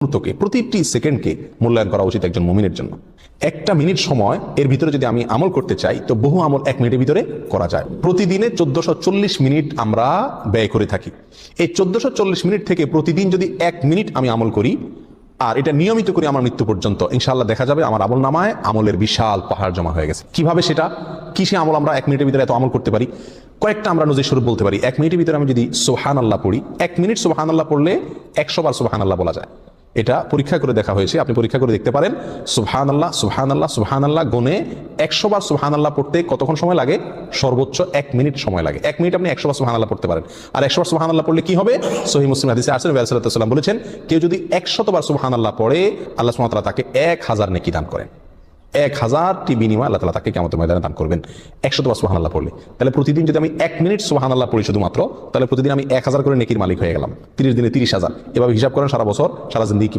মুহূর্তকে প্রতিটি সেকেন্ডকে মূল্যায়ন করা উচিত একজন মুমিনের জন্য। একটা মিনিট সময় এর ভিতরে যদি আমি আমল করতে চাই তো বহু আমল 1 মিনিটের ভিতরে করা যায়। প্রতিদিনে 1440 মিনিট আমরা ব্যয় করে থাকি। এই 1440 মিনিট থেকে প্রতিদিন যদি 1 মিনিট আমি আমল করি আর এটা নিয়মিত করি আমার মৃত্যু পর্যন্ত, ইনশাআল্লাহ দেখা যাবে আমার আমল নামায় আমলের বিশাল পাহাড় জমা হয়ে গেছে। কিভাবে সেটা, কিসে আমল আমরা 1 মিনিটের ভিতরে এত আমল করতে পারি? কয়েকটা আমরা নজির স্বরূপ বলতে পারি। 1 মিনিটের ভিতরে আমি যদি সুবহানাল্লাহ পড়ি, 1 মিনিট সুবহানাল্লাহ পড়লে 100 বার সুবহানাল্লাহ বলা যায়। এটা পরীক্ষা করে দেখা হয়েছে, আপনি পরীক্ষা করে দেখতে পারেন। সুবহানাল্লাহ সুবহানাল্লাহ সুবহানাল্লাহ গুনে 100 বার সুবহানাল্লাহ পড়তে কতক্ষণ সময় লাগে? সর্বোচ্চ 1 মিনিট সময় লাগে। 1 মিনিট আপনি 100 বার সুবহানাল্লাহ পড়তে পারেন। আর 100 বার সুবহানাল্লাহ পড়লে কি হবে? সহিহ মুসলিম হাদিসে আসছে, নবী সাল্লাল্লাহু আলাইহি ওয়াসাল্লাম বলেছেন, কেউ যদি 100 বার সুবহানাল্লাহ পড়ে আল্লাহ সুবহানাহু ওয়া তাআলা তাকে 1000 নেকি দান করেন। 1000টি বিনিময় আল্লাহ তাআলা তাকে কিয়ামতের ময়দানে দান করবেন 100 বার সুবহানাল্লাহ পড়লে। তাহলে প্রতিদিন যদি আমি 1 মিনিট সুবহানাল্লাহ পড়ি শুধুমাত্র, তাহলে প্রতিদিন আমি 1000 করে নেকির মালিক হয়ে গেলাম। 30 দিনে 30,000। এভাবে হিসাব করেন সারা বছর, সারা জিন্দেগি